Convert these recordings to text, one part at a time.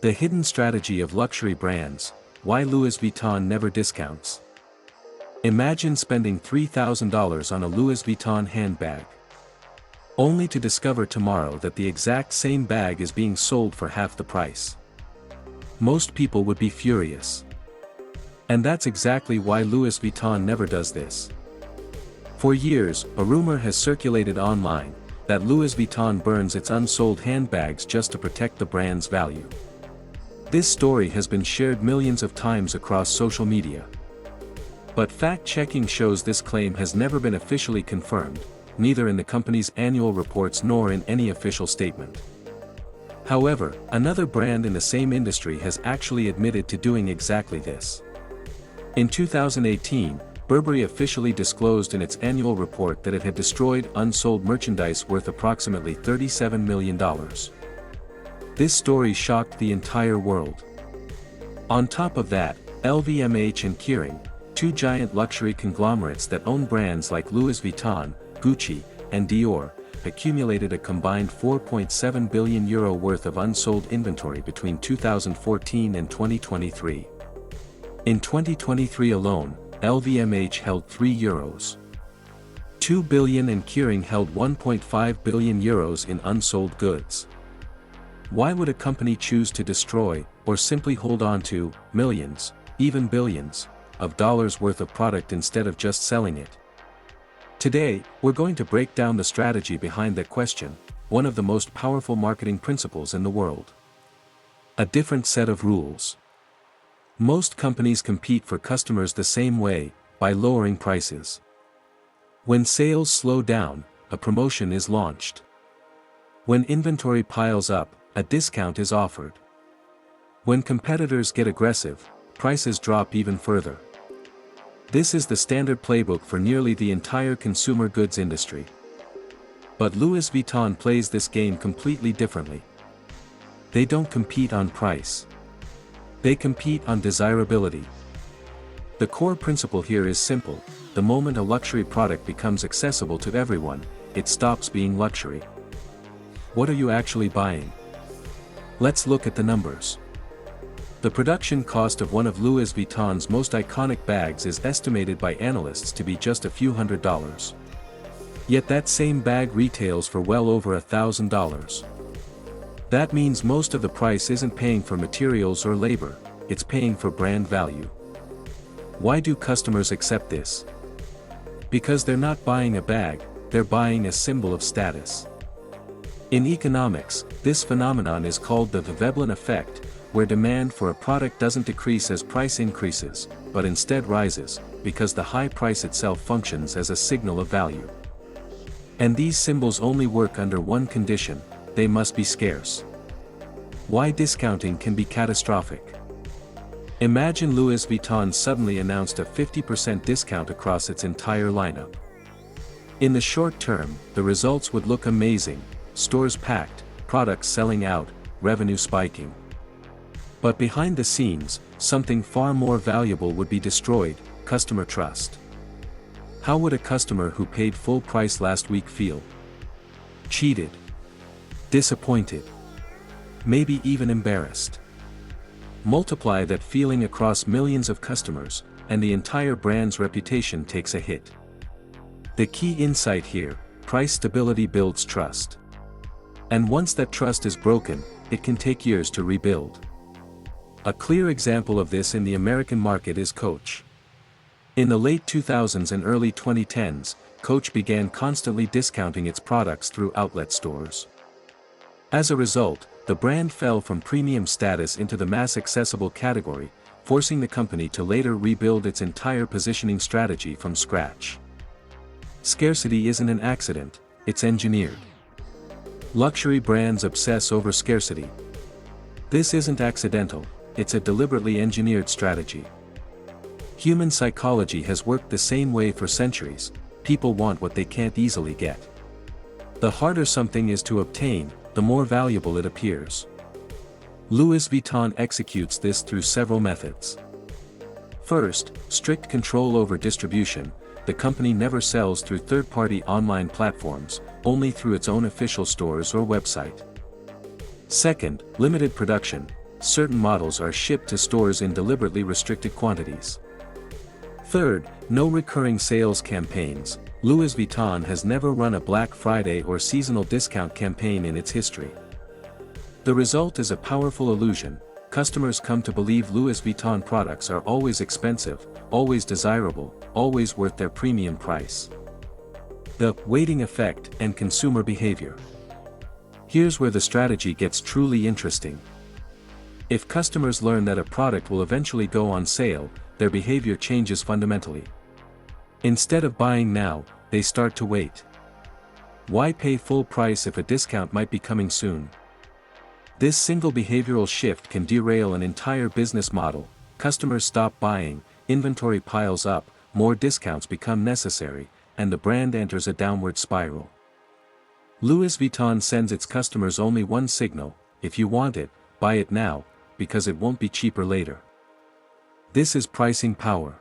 The hidden strategy of luxury brands, why Louis Vuitton never discounts. Imagine spending $3,000 on a Louis Vuitton handbag, only to discover tomorrow that the exact same bag is being sold for half the price. Most people would be furious. And that's exactly why Louis Vuitton never does this. For years, a rumor has circulated online that Louis Vuitton burns its unsold handbags just to protect the brand's value. This story has been shared millions of times across social media. But fact-checking shows this claim has never been officially confirmed, neither in the company's annual reports nor in any official statement. However, another brand in the same industry has actually admitted to doing exactly this. In 2018, Burberry officially disclosed in its annual report that it had destroyed unsold merchandise worth approximately $37 million. This story shocked the entire world. On top of that, LVMH and Kering, two giant luxury conglomerates that own brands like Louis Vuitton, Gucci, and Dior, accumulated a combined €4.7 billion worth of unsold inventory between 2014 and 2023. In 2023 alone, LVMH held €3.2 billion and Kering held €1.5 billion in unsold goods. Why would a company choose to destroy, or simply hold on to, millions, even billions, of dollars worth of product instead of just selling it? Today, we're going to break down the strategy behind that question, one of the most powerful marketing principles in the world. A different set of rules. Most companies compete for customers the same way, by lowering prices. When sales slow down, a promotion is launched. When inventory piles up, a discount is offered. When competitors get aggressive, prices drop even further. This is the standard playbook for nearly the entire consumer goods industry. But Louis Vuitton plays this game completely differently. They don't compete on price. They compete on desirability. The core principle here is simple: the moment a luxury product becomes accessible to everyone, it stops being luxury. What are you actually buying? Let's look at the numbers. The production cost of one of Louis Vuitton's most iconic bags is estimated by analysts to be just a few $100s. Yet that same bag retails for well over $1,000. That means most of the price isn't paying for materials or labor, it's paying for brand value. Why do customers accept this? Because they're not buying a bag, they're buying a symbol of status. In economics, this phenomenon is called the Veblen Effect, where demand for a product doesn't decrease as price increases, but instead rises, because the high price itself functions as a signal of value. And these symbols only work under one condition: they must be scarce. Why discounting can be catastrophic. Imagine Louis Vuitton suddenly announced a 50% discount across its entire lineup. In the short term, the results would look amazing: stores packed, products selling out, revenue spiking. But behind the scenes, something far more valuable would be destroyed: customer trust. How would a customer who paid full price last week feel? Cheated. Disappointed. Maybe even embarrassed. Multiply that feeling across millions of customers, and the entire brand's reputation takes a hit. The key insight here: price stability builds trust. And once that trust is broken, it can take years to rebuild. A clear example of this in the American market is Coach. In the late 2000s and early 2010s, Coach began constantly discounting its products through outlet stores. As a result, the brand fell from premium status into the mass-accessible category, forcing the company to later rebuild its entire positioning strategy from scratch. Scarcity isn't an accident, it's engineered. Luxury brands obsess over scarcity. This isn't accidental, it's a deliberately engineered strategy. Human psychology has worked the same way for centuries: people want what they can't easily get. The harder something is to obtain, the more valuable it appears. Louis Vuitton executes this through several methods. First, strict control over distribution. The company never sells through third-party online platforms, only through its own official stores or website. Second, limited production. certain models are shipped to stores in deliberately restricted quantities. Third, no recurring sales campaigns. Louis Vuitton has never run a Black Friday or seasonal discount campaign in its history. The result is a powerful illusion. Customers come to believe Louis Vuitton products are always expensive, always desirable, always worth their premium price. The waiting effect and consumer behavior. Here's where the strategy gets truly interesting. If customers learn that a product will eventually go on sale, their behavior changes fundamentally. Instead of buying now, they start to wait. Why pay full price if a discount might be coming soon? This single behavioral shift can derail an entire business model. Customers stop buying, inventory piles up, more discounts become necessary, and the brand enters a downward spiral. Louis Vuitton sends its customers only one signal: if you want it, buy it now, because it won't be cheaper later. This is pricing power.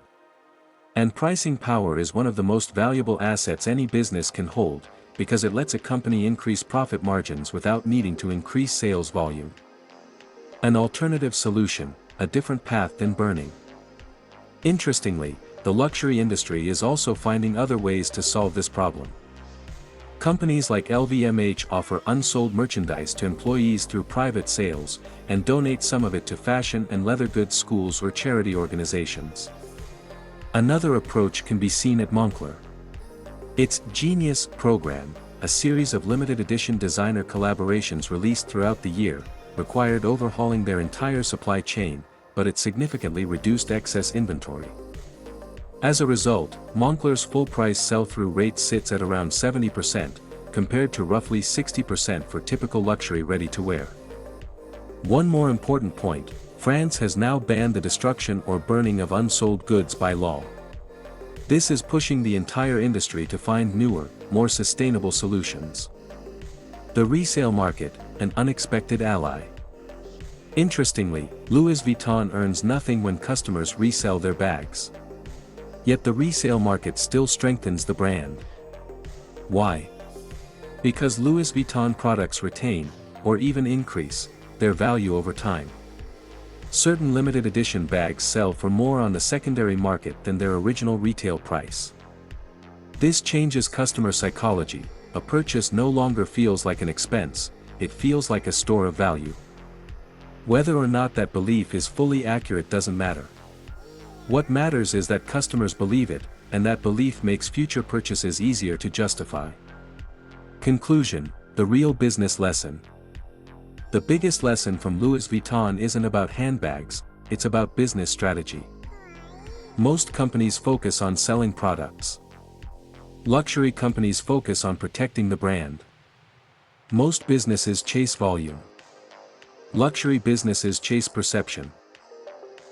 And pricing power is one of the most valuable assets any business can hold, because it lets a company increase profit margins without needing to increase sales volume. An alternative solution, a different path than burning. Interestingly, the luxury industry is also finding other ways to solve this problem. Companies like LVMH offer unsold merchandise to employees through private sales, and donate some of it to fashion and leather goods schools or charity organizations. Another approach can be seen at Moncler. Its Genius program, a series of limited edition designer collaborations released throughout the year, required overhauling their entire supply chain, but it significantly reduced excess inventory. As a result, Moncler's full-price sell-through rate sits at around 70%, compared to roughly 60% for typical luxury ready-to-wear. One more important point: France has now banned the destruction or burning of unsold goods by law. This is pushing the entire industry to find newer, more sustainable solutions. The resale market, an unexpected ally. Interestingly, Louis Vuitton earns nothing when customers resell their bags. Yet the resale market still strengthens the brand. Why? Because Louis Vuitton products retain, or even increase, their value over time. Certain limited edition bags sell for more on the secondary market than their original retail price. This changes customer psychology. A purchase no longer feels like an expense, it feels like a store of value. Whether or not that belief is fully accurate doesn't matter. What matters is that customers believe it, and that belief makes future purchases easier to justify. Conclusion: the real business lesson. The biggest lesson from Louis Vuitton isn't about handbags, it's about business strategy. Most companies focus on selling products. Luxury companies focus on protecting the brand. Most businesses chase volume. Luxury businesses chase perception.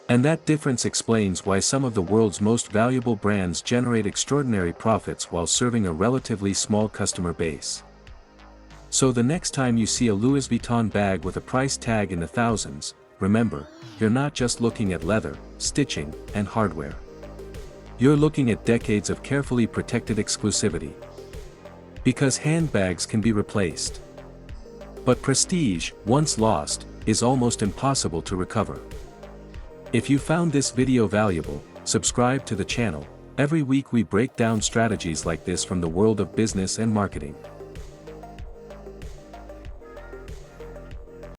And that difference explains why some of the world's most valuable brands generate extraordinary profits while serving a relatively small customer base. So the next time you see a Louis Vuitton bag with a price tag in the thousands, remember, you're not just looking at leather, stitching, and hardware. You're looking at decades of carefully protected exclusivity. Because handbags can be replaced. But prestige, once lost, is almost impossible to recover. If you found this video valuable, subscribe to the channel. Every week we break down strategies like this from the world of business and marketing.